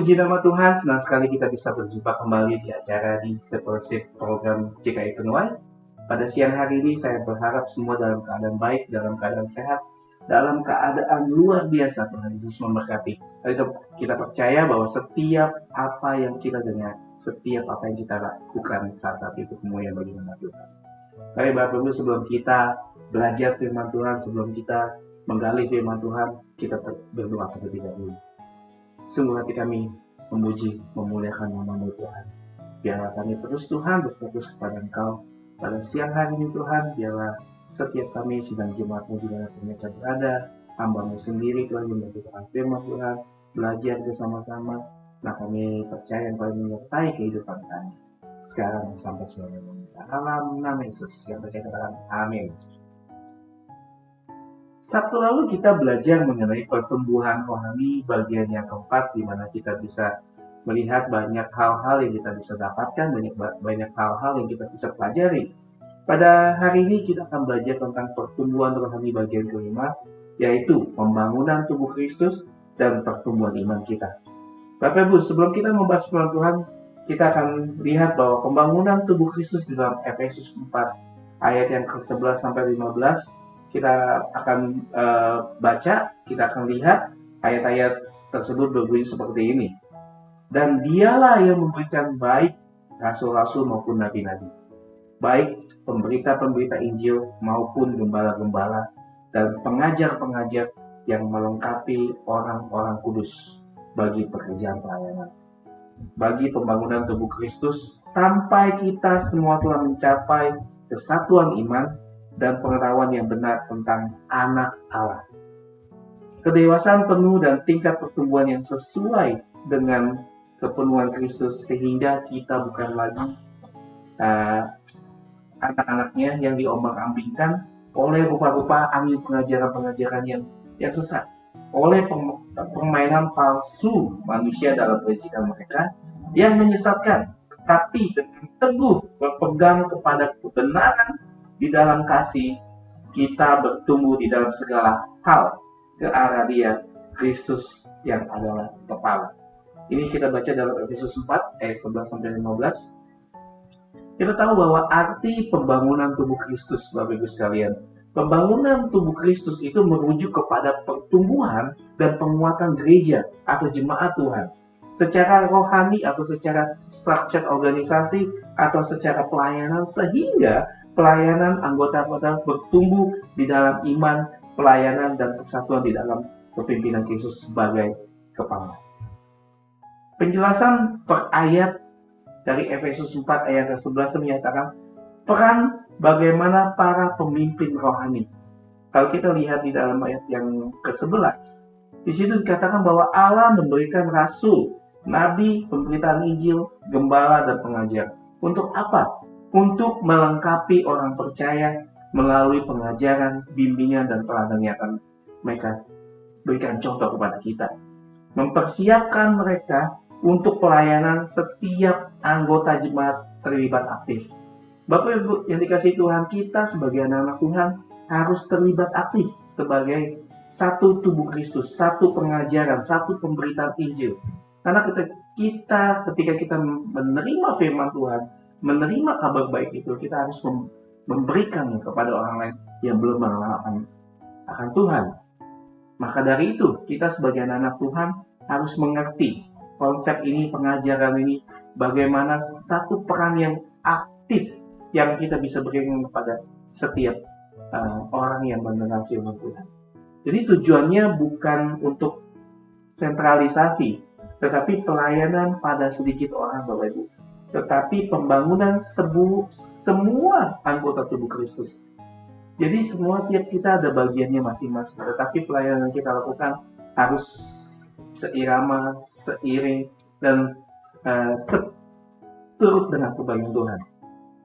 Puji nama Tuhan, senang sekali kita bisa berjumpa kembali di acara di Discipleship program GKI Penuai. Pada siang hari ini saya berharap semua dalam keadaan baik, dalam keadaan sehat, dalam keadaan luar biasa. Tuhan Yesus memberkati. Kita percaya bahwa setiap apa yang kita dengar, setiap apa yang kita lakukan saat itu semuanya bagi nama Tuhan. Baik Bapak Ibu, sebelum kita belajar firman Tuhan, sebelum kita menggali firman Tuhan, kita berdoa terlebih dahulu. Sungguh hati kami memuji, memuliakan nama-Mu Tuhan. Biarlah kami terus Tuhan berfokus kepada Engkau. Pada siang hari ini Tuhan, biarlah setiap kami sidang jemaat-Mu di mana mereka berada, hamba-Mu sendiri Tuhan yang memberitakan firman Tuhan, belajar bersama-sama. Nah kami percaya Engkau menyertai kehidupan kami. Sekarang sampai selamanya. Dalam nama Yesus yang percaya katakan amin. Sabtu lalu kita belajar mengenai pertumbuhan rohani bagian yang keempat, di mana kita bisa melihat banyak hal-hal yang kita bisa dapatkan, banyak hal-hal yang kita bisa pelajari. Pada hari ini kita akan belajar tentang pertumbuhan rohani bagian kelima, yaitu pembangunan tubuh Kristus dan pertumbuhan iman kita. Bapak Ibu, sebelum kita membahas firman Tuhan, kita akan lihat bahwa pembangunan tubuh Kristus di dalam Efesus 4 ayat yang ke-11 sampai 15. Kita akan baca, kita akan lihat ayat-ayat tersebut berbunyi seperti ini. Dan dialah yang memberikan baik rasul-rasul maupun nabi-nabi, baik pemberita-pemberita Injil maupun gembala-gembala dan pengajar-pengajar yang melengkapi orang-orang kudus bagi pekerjaan pelayanan, bagi pembangunan tubuh Kristus, sampai kita semua telah mencapai kesatuan iman dan pengetahuan yang benar tentang anak Allah, kedewasaan penuh dan tingkat pertumbuhan yang sesuai dengan kepenuhan Kristus, sehingga kita bukan lagi anak-anaknya yang diombang-ambingkan oleh rupa-rupa angin pengajaran-pengajaran yang sesat, oleh permainan palsu manusia dalam keyakinan mereka yang menyesatkan, tapi dengan teguh berpegang kepada kebenaran di dalam kasih, kita bertumbuh di dalam segala hal ke arah Dia, Kristus yang adalah kepala. Ini kita baca dalam Efesus 4 ayat 11 sampai 15. Kita tahu bahwa arti pembangunan tubuh Kristus, Bapak Ibu sekalian, pembangunan tubuh Kristus itu merujuk kepada pertumbuhan dan penguatan gereja atau jemaat Tuhan, secara rohani atau secara structure organisasi atau secara pelayanan, sehingga pelayanan anggota-anggota bertumbuh di dalam iman, pelayanan dan persatuan di dalam kepimpinan Kristus sebagai kepala. Penjelasan per ayat dari Efesus 4 ayat ke-11 menyatakan peran bagaimana para pemimpin rohani. Kalau kita lihat di dalam ayat yang ke-11, di situ dikatakan bahwa Allah memberikan rasul, nabi, pemberitaan Injil, gembala dan pengajar. Untuk apa? Untuk melengkapi orang percaya melalui pengajaran, bimbingan, dan teladan yang akan mereka berikan contoh kepada kita. Mempersiapkan mereka untuk pelayanan, setiap anggota jemaat terlibat aktif. Bapak Ibu yang dikasihi Tuhan, kita sebagai anak-anak Tuhan harus terlibat aktif sebagai satu tubuh Kristus, satu pengajaran, satu pemberitaan Injil. Karena ketika kita menerima firman Tuhan, menerima kabar baik itu, kita harus memberikannya kepada orang lain yang belum mengenal akan Tuhan. Maka dari itu, kita sebagai anak Tuhan harus mengerti konsep ini, pengajaran ini, bagaimana satu peran yang aktif yang kita bisa berikan kepada setiap orang yang mendengar firman Tuhan. Jadi tujuannya bukan untuk sentralisasi, tetapi pelayanan pada sedikit orang, Bapak Ibu. Tetapi pembangunan semua anggota tubuh Kristus. Jadi tiap kita ada bagiannya masing-masing, tetapi pelayanan yang kita lakukan harus seirama, seiring, dan seturut dengan kebahagiaan Tuhan.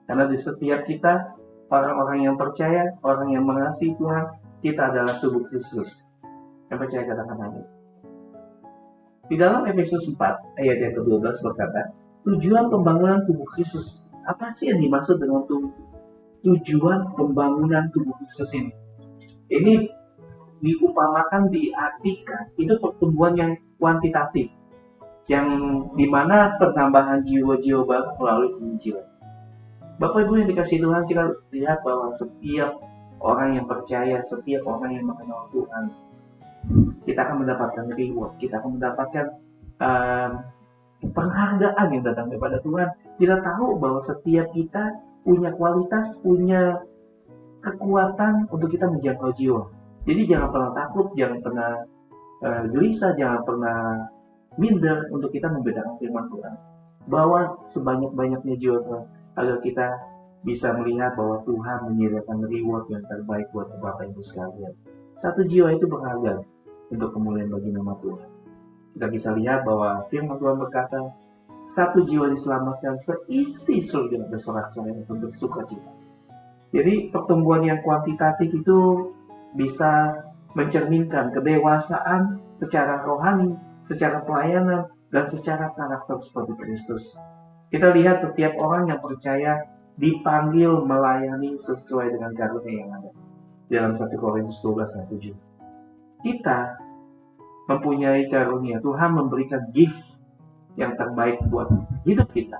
Karena di setiap kita, orang-orang yang percaya, orang yang mengasihi Tuhan, kita adalah tubuh Kristus. Yang percaya katakan amin. Di dalam Efesus 4 ayat yang ke-12 berkata, tujuan pembangunan tubuh Kristus. Apa sih yang dimaksud dengan tujuan pembangunan tubuh Kristus ini? Ini diupamakan, diartikan, itu pertumbuhan yang kuantitatif. yang dimana penambahan jiwa-jiwa baru melalui penginjilan. Bapak Ibu yang dikasih Tuhan, kita lihat bahwa setiap orang yang percaya, setiap orang yang mengenal Tuhan, kita akan mendapatkan reward, kita akan mendapatkan penghargaan yang datang daripada Tuhan. Kita tahu bahwa setiap kita punya kualitas, punya kekuatan untuk kita menjangkau jiwa. Jadi jangan pernah takut, jangan pernah gelisah, jangan pernah minder untuk kita membedakan firman Tuhan. Bawa sebanyak-banyaknya jiwa Tuhan, agar kita bisa melihat bahwa Tuhan menyediakan reward yang terbaik buat Bapak Ibu sekalian. Satu jiwa itu berharga untuk kemuliaan bagi nama Tuhan. Kita bisa lihat bahwa firman Tuhan berkata, satu jiwa diselamatkan, seisi surga bersorak-sorai untuk bersuka cita. Jadi pertumbuhan yang kuantitatif itu bisa mencerminkan kedewasaan secara rohani, secara pelayanan, dan secara karakter seperti Kristus. Kita lihat setiap orang yang percaya dipanggil melayani sesuai dengan karunia yang ada. Dalam 1 Korintus 12 ayat 7. Kita mempunyai karunia, Tuhan memberikan gift yang terbaik buat hidup kita.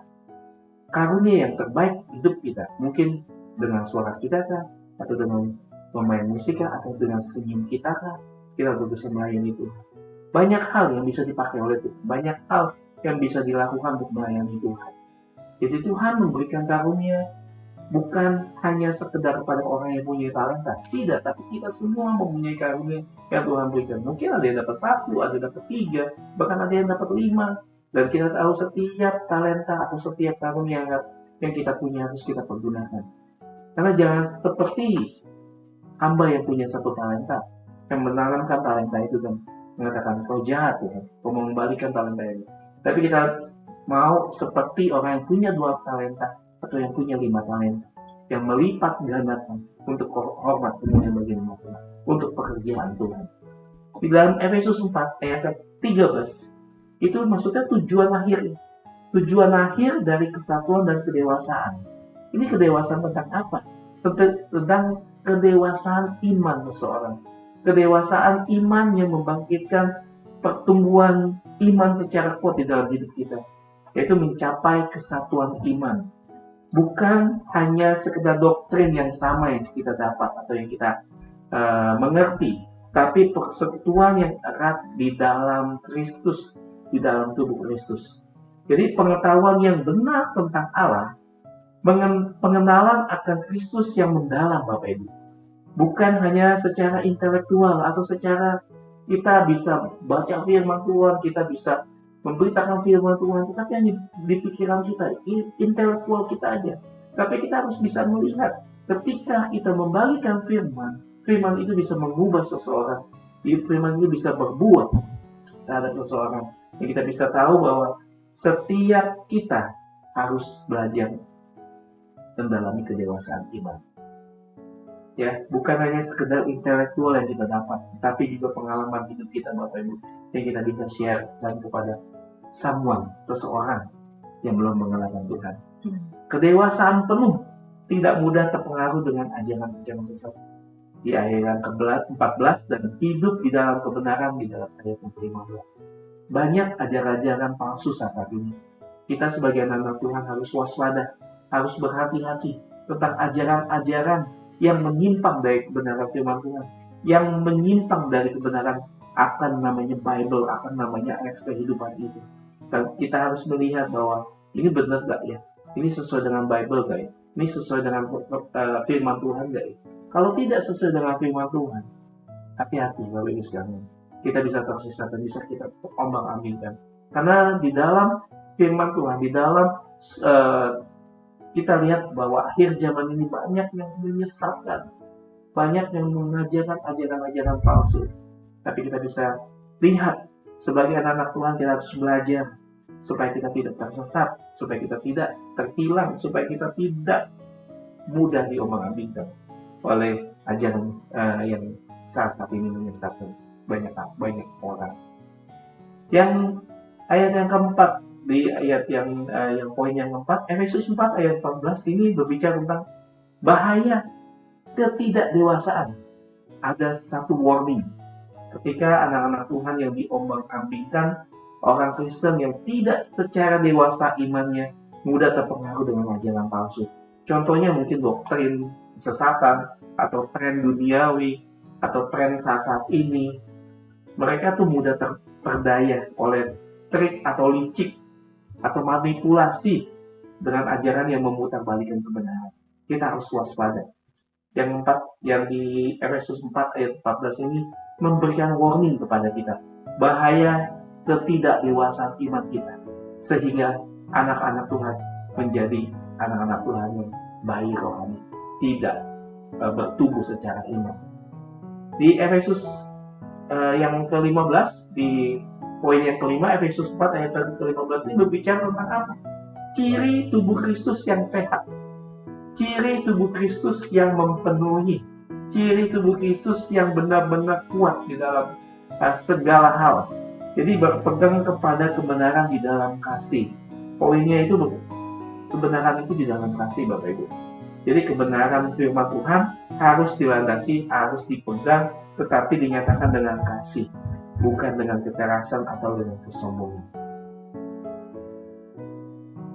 Karunia yang terbaik hidup kita. Mungkin dengan suara kita kah? Atau dengan pemain musik kah? Atau dengan senyum kita kah? Kita bisa melayani Tuhan. Banyak hal yang bisa dipakai oleh Tuhan. Banyak hal yang bisa dilakukan untuk melayani Tuhan. Jadi Tuhan memberikan karunia bukan hanya sekedar kepada orang yang punya talenta. Tidak, tapi kita semua mempunyai karunia yang Tuhan berikan. Mungkin ada yang dapat 1, ada yang dapat 3, bahkan ada yang dapat 5. Dan kita tahu setiap talenta atau setiap karunia yang kita punya harus kita pergunakan. Karena jangan seperti hamba yang punya 1 talenta, yang menanamkan talenta itu dan mengatakan kau jahat ya, kau mengembalikan talenta ini. Tapi kita mau seperti orang yang punya 2 talenta atau yang punya 5 talenta, yang melipat gandakan untuk hormat kemuliaan bagi nama Tuhan, untuk pekerjaan Tuhan. Di dalam Efesus 4 ayat 13 itu maksudnya tujuan akhir dari kesatuan dan kedewasaan. Ini kedewasaan tentang apa? Tentang kedewasaan iman seseorang. Kedewasaan iman yang membangkitkan pertumbuhan iman secara kuat di dalam hidup kita, yaitu mencapai kesatuan iman. Bukan hanya sekedar doktrin yang sama yang kita dapat atau yang kita mengerti, tapi persekutuan yang erat di dalam Kristus, di dalam tubuh Kristus. Jadi pengetahuan yang benar tentang Allah, pengenalan akan Kristus yang mendalam, Bapak Ibu. Bukan hanya secara intelektual atau secara kita bisa baca firman Tuhan, kita bisa memberitakan firman Tuhan, tetapi hanya di pikiran kita, intelektual kita aja. Tapi kita harus bisa melihat ketika kita membagikan firman itu bisa mengubah seseorang, firman itu bisa berbuat terhadap seseorang. Dan kita bisa tahu bahwa setiap kita harus belajar mendalami kedewasaan iman. Ya, bukan hanya sekedar intelektual yang kita dapat, tapi juga pengalaman hidup kita, Bapak Ibu, yang kita bisa share dan kepada seseorang yang belum mengenal Tuhan. Kedewasaan penuh tidak mudah terpengaruh dengan ajaran-ajaran sesat. Di ayat 14 dan hidup di dalam kebenaran di dalam ayat 15. Banyak ajaran-ajaran palsu saat ini. Kita sebagai anak Tuhan harus waspada, harus berhati-hati tentang ajaran-ajaran yang menyimpang dari kebenaran firman Tuhan, yang menyimpang dari kebenaran akan namanya Bible, akan namanya ayat kehidupan itu. Dan kita harus melihat bahwa ini benar gak ya? Ini sesuai dengan Bible gak ya? Ini sesuai dengan firman Tuhan gak ya? Kalau tidak sesuai dengan firman Tuhan, hati-hati Bapak Ibu sekalian. Kita bisa tersesat dan bisa kita ombang-ambingkan. Karena di dalam firman Tuhan, di dalam kita lihat bahwa akhir zaman ini banyak yang menyesatkan, banyak yang mengajarkan ajaran-ajaran palsu. Tapi kita bisa lihat sebagai anak-anak Tuhan, kita harus belajar supaya kita tidak tersesat, supaya kita tidak terhilang, supaya kita tidak mudah diombang-ambingkan oleh ajaran yang saat ini menyesatkan banyak orang. Yang ayat yang keempat, di ayat yang poin yang keempat, Efesus 4 ayat 14 ini berbicara tentang bahaya ketidakdewasaan. Ada satu warning ketika anak-anak Tuhan yang diombang-ambingkan orang Kristen yang tidak secara dewasa imannya mudah terpengaruh dengan ajaran palsu. Contohnya mungkin doktrin kesesatan atau tren duniawi atau tren saat-saat ini. Mereka tuh mudah terperdaya oleh trik atau licik atau manipulasi dengan ajaran yang memutarbalikkan kebenaran. Kita harus waspada. Yang di Efesus 4 ayat 14 ini memberikan warning kepada kita. Bahaya ketidakdewasaan iman kita. Sehingga anak-anak Tuhan menjadi anak-anak Tuhan yang bayi rohani. Tidak bertumbuh secara iman. Di Efesus yang ke-15, di poin yang kelima, Efesus 4 ayat ke-15 ini berbicara tentang apa? Ciri tubuh Kristus yang sehat. Ciri tubuh Kristus yang memenuhi. Ciri tubuh Kristus yang benar-benar kuat di dalam segala hal. Jadi berpegang kepada kebenaran di dalam kasih. Poinnya itu kebenaran itu di dalam kasih, Bapak Ibu. Jadi kebenaran firman Tuhan harus dilandasi, harus dipegang, tetapi dinyatakan dengan kasih, bukan dengan kekerasan atau dengan kesombongan.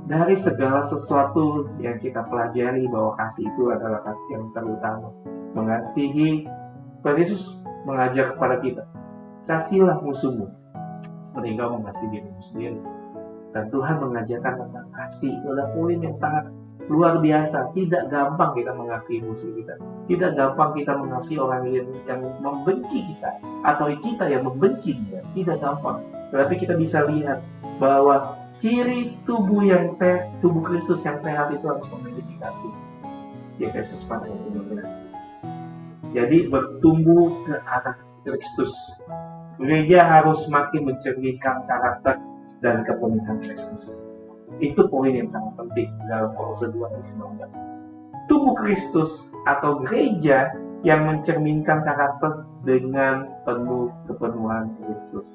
Dari segala sesuatu yang kita pelajari bahwa kasih itu adalah yang terutama. Mengasihi, Yesus mengajar kepada kita, kasihilah musuhmu, seperti engkau mengasihi dirimu sendiri. Dan Tuhan mengajarkan tentang kasih. Itu adalah poin yang sangat luar biasa. Tidak gampang kita mengasihi musuh kita. Tidak gampang kita mengasihi orang yang membenci kita, atau kita yang membenci dia. Tidak gampang. Tetapi kita bisa lihat bahwa ciri tubuh Kristus yang sehat itu harus memiliki kasih. Di Efesus 4 ayat 15. Jadi bertumbuh ke arah Kristus. Gereja harus makin mencerminkan karakter dan kepenuhan Kristus. Itu poin yang sangat penting dalam Kolose 2 ayat 19. Tubuh Kristus atau gereja yang mencerminkan karakter dengan penuh kepenuhan Kristus.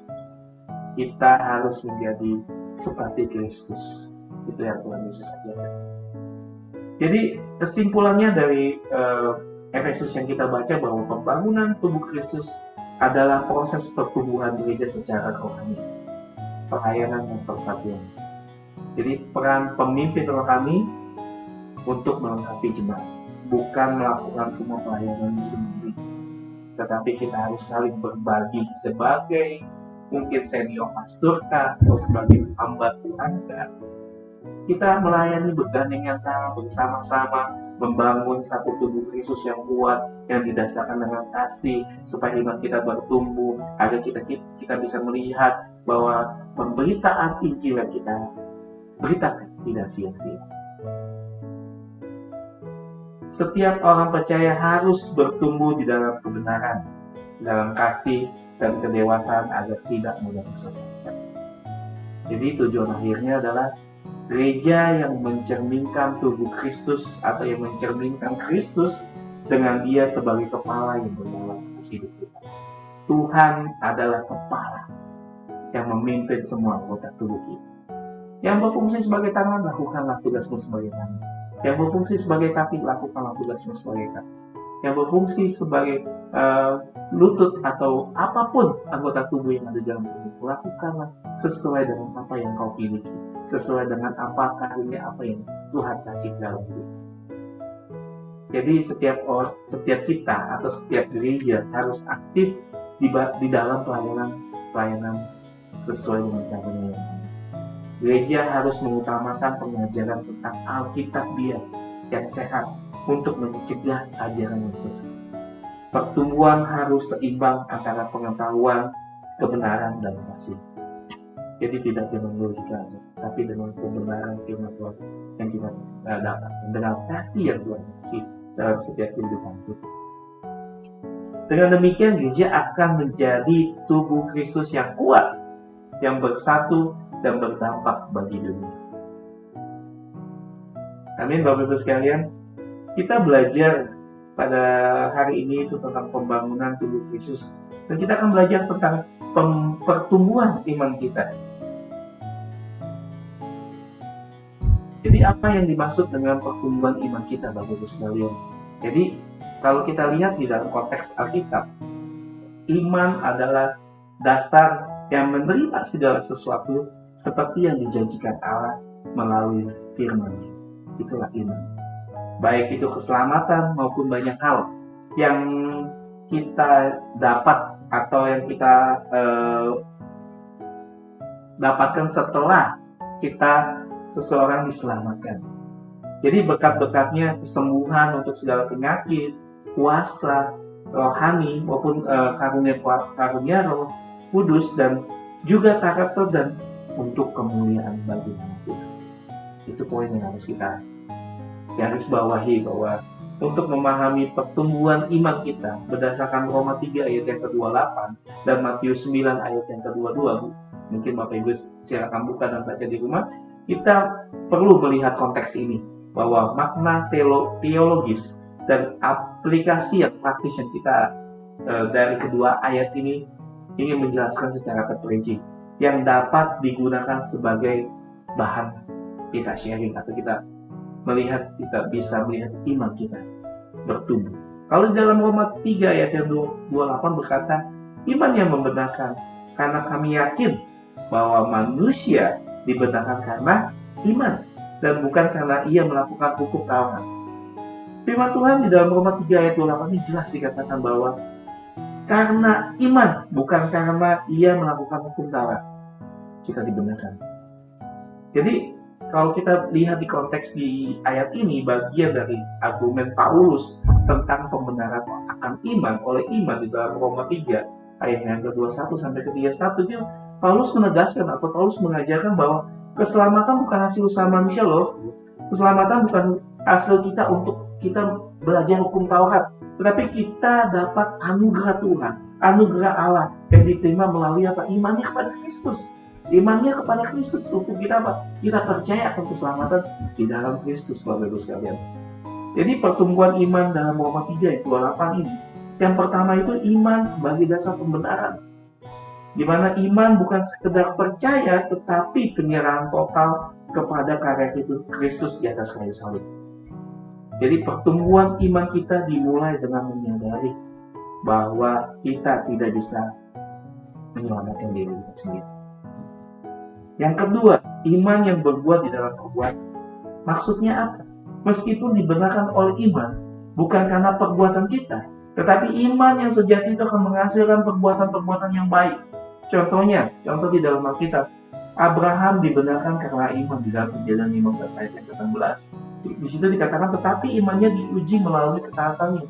Kita harus menjadi seperti Kristus. Itu yang Tuhan Yesus ajarkan. Jadi kesimpulannya dari Efesus yang kita baca bahwa pembangunan tubuh Kristus adalah proses pertumbuhan gereja secara rohani, pelayanan dan persatuan. Jadi peran pemimpin rohani untuk melengkapi jemaat, bukan melakukan semua pelayanan sendiri, tetapi kita harus saling berbagi sebagai mungkin senior pastor atau sebagai hamba Tuhan. Kita melayani bergandengan tangan bersama-sama, membangun satu tubuh Kristus yang kuat, yang didasarkan dengan kasih, supaya iman kita bertumbuh, agar kita bisa melihat bahwa pemberitaan Injil yang kita beritakan tidak sia-sia. Setiap orang percaya harus bertumbuh di dalam kebenaran, dalam kasih dan kedewasaan agar tidak mudah tersesat. Jadi tujuan akhirnya adalah gereja yang mencerminkan tubuh Kristus atau yang mencerminkan Kristus dengan Dia sebagai kepala yang berdalam hidup kita. Tuhan adalah kepala yang memimpin semua anggota tubuh kita. Yang berfungsi sebagai tangan, lakukanlah tugasmu sebagai tangan. Yang berfungsi sebagai kaki, lakukanlah tugasmu sebagai kaki. Yang berfungsi sebagai lutut atau apapun anggota tubuh yang ada dalam tubuh, lakukanlah sesuai dengan apa yang kau miliki, sesuai dengan apa karunia apa yang Tuhan kasih dalam hidup. Jadi setiap kita atau setiap gereja harus aktif di dalam pelayanan sesuai dengan karunia. Gereja harus mengutamakan pengajaran tentang Alkitab dia yang sehat untuk mencegah ajaran yang sesat. Pertumbuhan harus seimbang antara pengetahuan, kebenaran, dan kasih. Jadi tidak dengan logika, tapi dengan kebenaran firman Tuhan yang kita dapat, dengan kasih yang Tuhan kasih dalam setiap kehidupan kita. Dengan demikian, gereja akan menjadi tubuh Kristus yang kuat, yang bersatu dan berdampak bagi dunia. Amin, Bapak Ibu sekalian. Kita belajar pada hari ini itu tentang pembangunan tubuh Kristus, dan kita akan belajar tentang pertumbuhan iman kita. Jadi apa yang dimaksud dengan pertumbuhan iman kita, Bapak Ibu sekalian? Jadi kalau kita lihat di dalam konteks Alkitab, iman adalah dasar yang menerima segala sesuatu seperti yang dijanjikan Allah melalui firman-Nya. Itulah iman. Baik itu keselamatan maupun banyak hal yang kita dapat atau yang kita dapatkan setelah kita seseorang diselamatkan. Jadi berkat-berkatnya kesembuhan untuk segala penyakit, kuasa rohani maupun karunia Roh Kudus, dan juga karakter dan untuk kemuliaan bagi nama Tuhan. Itu poin yang harus kita garis bawahi, bahwa untuk memahami pertumbuhan iman kita berdasarkan Roma 3 ayat yang ke-28 dan Matius 9 ayat yang ke-22, mungkin Bapak Ibu silakan buka dan baca di rumah, kita perlu melihat konteks ini, bahwa makna teologis dan aplikasi yang praktis yang kita dari kedua ayat ini ingin menjelaskan secara terperinci, yang dapat digunakan sebagai bahan kita sharing atau kita bisa melihat iman kita bertumbuh. Kalau di dalam Roma 3 ayat yang 28 berkata, iman yang membenarkan karena kami yakin bahwa manusia dibenarkan karena iman dan bukan karena ia melakukan hukum Taurat. Firman Tuhan di dalam Roma 3 ayat 28 ini jelas dikatakan bahwa karena iman, bukan karena ia melakukan hukum Taurat, kita dibenarkan. Jadi kalau kita lihat di konteks di ayat ini, bagian dari argumen Paulus tentang pembenaran akan iman oleh iman di dalam Roma 3 ayat yang ke-21 sampai ke-31, itu Paulus menegaskan atau Paulus mengajarkan bahwa keselamatan bukan hasil usaha manusia loh. Keselamatan bukan hasil kita untuk kita belajar hukum Taurat, tetapi kita dapat anugerah Tuhan, anugerah Allah yang diterima melalui apa? Imannya kepada Kristus. Imannya kepada Kristus untuk kita apa? Kita percaya akan keselamatan di dalam Kristus, Bapak Ibu sekalian. Jadi pertumbuhan iman dalam Roma 3 ayat 28 ini, yang pertama itu iman sebagai dasar pembenaran, di mana iman bukan sekedar percaya, tetapi penyerahan total kepada karya Kristus di atas kayu salib. Jadi pertumbuhan iman kita dimulai dengan menyadari bahwa kita tidak bisa menyelamatkan diri kita sendiri. Yang kedua, iman yang berbuah di dalam perbuatan. Maksudnya apa? Meskipun dibenarkan oleh iman, bukan karena perbuatan kita, tetapi iman yang sejati itu akan menghasilkan perbuatan-perbuatan yang baik. Contoh di dalam Alkitab, Abraham dibenarkan karena iman di dalam Kejadian 15 ayat yang ke-16. Di situ dikatakan, tetapi imannya diuji melalui ketaatannya.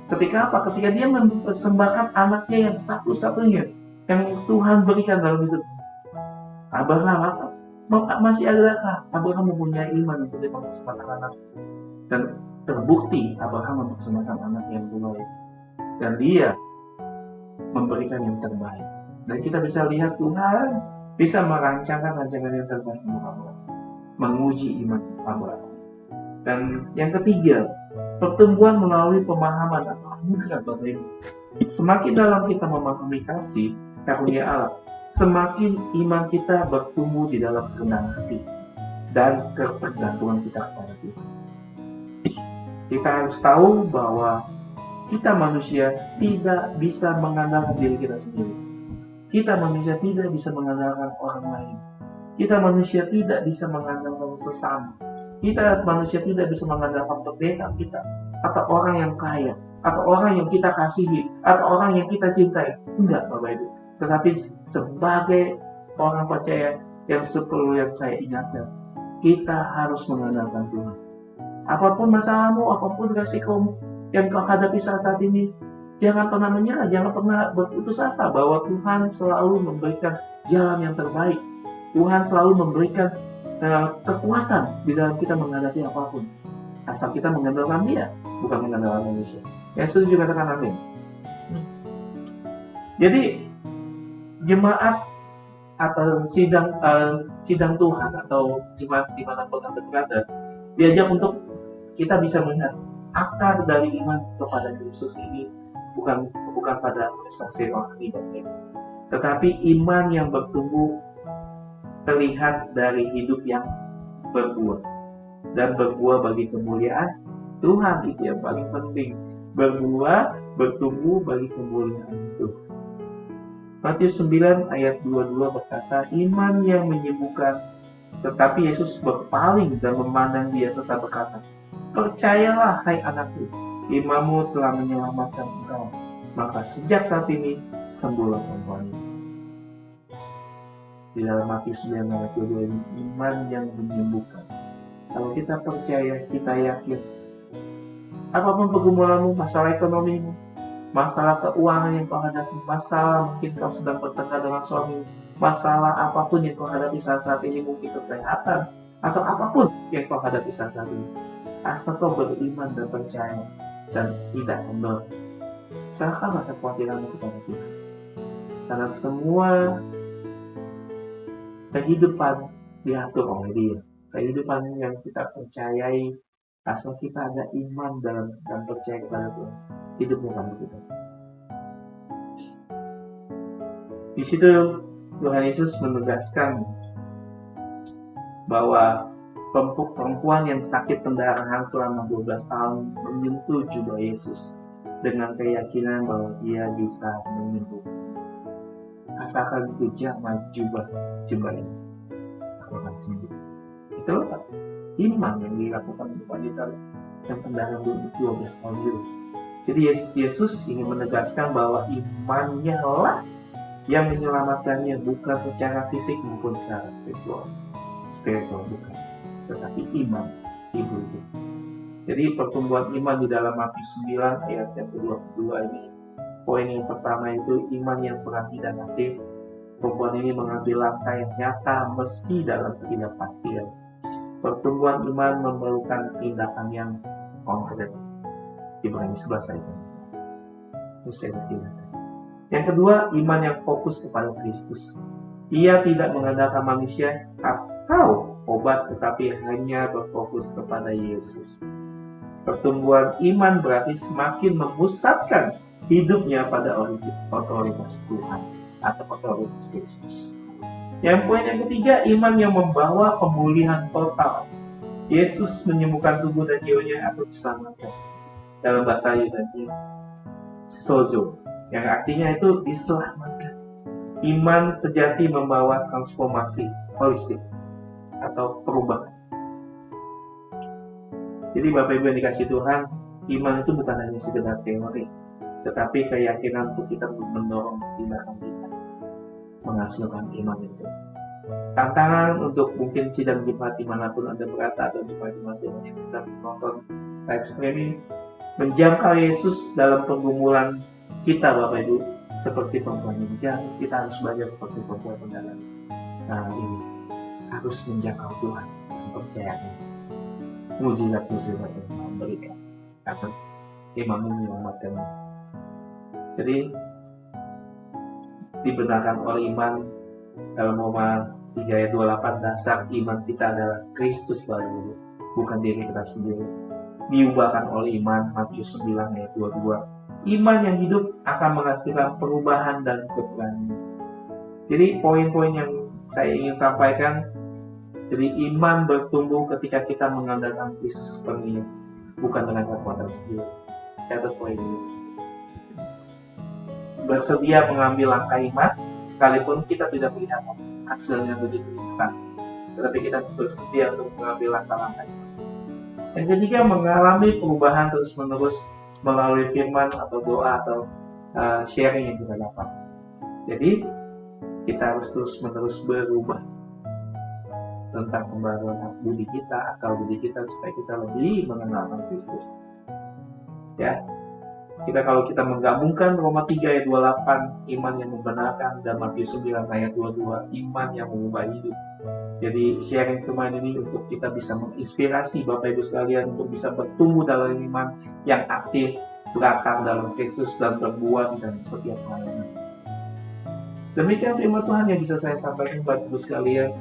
Ketika apa? Ketika dia mempersembahkan anaknya yang satu-satunya yang Tuhan berikan dalam hidup. Abraham masih adakah Abraham mempunyai iman untuk mempersembahkan anak? Dan terbukti Abraham mempersembahkan anak yang terbaik, dan dia memberikan yang terbaik. Dan kita bisa lihat Tuhan bisa merancangkan rancangan yang terbaik untuk Abraham, menguji iman Abraham. Dan yang ketiga, pertumbuhan melalui pemahaman atau anugerah Bapak Ibu. Semakin dalam kita memahami kasih karunia Allah, semakin iman kita bertumbuh di dalam kerendahan hati dan ketergantungan kita kepada Tuhan. Kita harus tahu bahwa kita manusia tidak bisa mengandalkan diri kita sendiri. Kita manusia tidak bisa mengandalkan orang lain. Kita manusia tidak bisa mengandalkan sesama. Kita manusia tidak bisa mengandalkan pendeta kita, atau orang yang kaya, atau orang yang kita kasihi, atau orang yang kita cintai. Enggak, Bapak Ibu. Tetapi sebagai orang percaya, yang perlu yang saya ingatkan, kita harus mengandalkan Tuhan. Apapun masalahmu, apapun resikomu yang kau hadapi saat ini, jangan pernah menyerah, jangan pernah berputus asa bahwa Tuhan selalu memberikan jalan yang terbaik. Tuhan selalu memberikan kekuatan di dalam kita menghadapi apapun. Asal kita mengandalkan Dia, bukan mengandalkan manusia. Yang setuju katakan amin. Jadi jemaat atau sidang Tuhan atau jemaat di mana pun Anda berada, diajak untuk kita bisa melihat akar dari iman kepada Kristus ini bukan pada prestasi rohani, tetapi iman yang bertumbuh terlihat dari hidup yang berbuah, dan berbuah bagi kemuliaan Tuhan. Itu yang paling penting, berbuah, bertumbuh bagi kemuliaan Tuhan. Matius 9 ayat 22 berkata, iman yang menyembuhkan. Tetapi Yesus berpaling dan memandang dia serta berkata, percayalah hai anakku, imanmu telah menyelamatkan engkau. Maka sejak saat ini sembuhlah perempuan itu. Di dalam Matius 9 ayat 22 ini, iman yang menyembuhkan. Kalau kita percaya, kita yakin, apapun pergumulanmu, masalah ekonomimu, masalah keuangan yang kau hadapi, masalah mungkin kau sedang bertengkar dengan suami, masalah apapun yang kau hadapi saat ini, mungkin kesehatan, atau apapun yang kau hadapi saat ini, asal kau beriman dan percaya dan tidak menolak, serahkanlah kekhawatiranmu kepada Tuhan. Karena semua kehidupan diatur oleh Dia. Kehidupan yang kita percayai, asal kita ada iman dan percaya kepada Tuhan, hidupnya akan begitu. Di situ Tuhan Yesus menegaskan bahwa perempuan yang sakit pendarahan selama 12 tahun menyentuh jubah Yesus dengan keyakinan bahwa dia bisa menyentuh. Asalkan itu jubah ini, aku akan sembuh. Itu iman yang dilakukan wanita yang pendarahan 12 tahun dulu. Jadi Yesus ingin menegaskan bahwa imannya lah yang menyelamatkannya, bukan secara fisik maupun secara spiritual bukan, tetapi iman ibu itu. Jadi pertumbuhan iman di dalam Matius 9 ayat yang ke-22 ini, poin yang pertama itu iman yang berarti dan aktif. Perempuan ini mengambil langkah yang nyata meski dalam ketidakpastian. Pertumbuhan iman memerlukan tindakan yang konkret. Ibrani 11 ayat itu. Yang kedua, iman yang fokus kepada Kristus. Ia tidak mengandalkan manusia atau obat, tetapi hanya berfokus kepada Yesus. Pertumbuhan iman berarti semakin memusatkan hidupnya pada otoritas Tuhan atau otoritas Kristus. Yang poin yang ketiga, iman yang membawa pemulihan total. Yesus menyembuhkan tubuh dan jiwanya atau diselamatkan. Dalam bahasa Yunani, sozo, yang artinya itu diselamatkan. Iman sejati membawa transformasi holistik atau perubahan. Jadi Bapak Ibu yang dikasih Tuhan, iman itu bukan hanya sekedar teori, tetapi keyakinan untuk kita mendorong tindakan kita menghasilkan iman itu. Tantangan untuk mungkin sidang Jumat dimanapun Anda berada atau Jumat yang sedang menonton live streaming, menjangkau Yesus dalam pergumulan kita Bapak Ibu, seperti perempuan ini. Kita harus belajar seperti perempuan pendalam. Nah ini harus menjangkau Tuhan dan percayanya. Mukjizat-mukjizat yang memberikan akan iman menyelamatkan. Jadi dibenarkan oleh iman dalam Roma 3 ayat 28, dasar iman kita adalah Kristus baru, bukan diri kita sendiri. Diubahkan oleh iman, Matius 9 ayat 22. Iman yang hidup akan menghasilkan perubahan dan keberanian. Jadi poin-poin yang saya ingin sampaikan, jadi iman bertumbuh ketika kita mengandalkan Kristus sepenuhnya, bukan dengan kekuatan sendiri. Catat poin ini. Bersedia mengambil langkah iman, sekalipun kita tidak melihat hasilnya begitu instan, tetapi kita bersedia untuk mengambil langkah-langkah iman. Yang ketiga, mengalami perubahan terus-menerus melalui firman atau doa atau sharing yang kita dapat. Jadi kita harus terus-menerus berubah tentang pembaruan budi kita, akal budi kita, supaya kita lebih mengenal Kristus. Ya, kalau kita menggabungkan Roma 3 ayat 28, iman yang membenarkan, dan Matius 9 ayat 22, iman yang mengubah hidup. Jadi sharing firman ini untuk kita bisa menginspirasi Bapak Ibu sekalian untuk bisa bertumbuh dalam iman yang aktif, berakar dalam Kristus, dan berbuah dalam setiap pelayanan. Demikian firman Tuhan yang bisa saya sampaikan Bapak Ibu sekalian.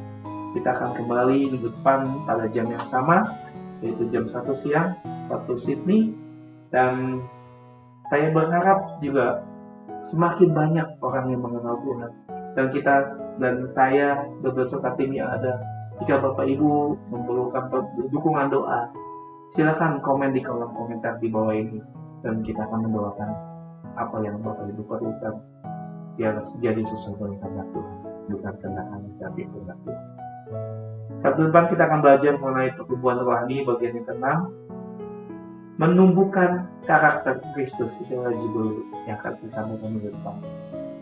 Kita akan kembali minggu depan pada jam yang sama, yaitu jam 1 siang waktu Sydney. Dan saya berharap juga semakin banyak orang yang mengenal Tuhan. Dan saya beserta tim yang ada, jika Bapak Ibu memerlukan dukungan doa, silakan komen di kolom komentar di bawah ini, dan kita akan mendoakan apa yang Bapak Ibu perlukan. biar jadi sesuatu yang kehendak Tuhan, bukan kehendak kami tapi kehendak Tuhan. Sabtu depan kita akan belajar mengenai pertumbuhan rohani bagian yang ke-6, menumbuhkan karakter Kristus. Itu adalah judul yang akan disampaikan minggu depan.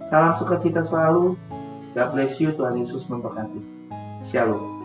Salam sukacita selalu. God bless you. Tuhan Yesus memberkati. Shalom.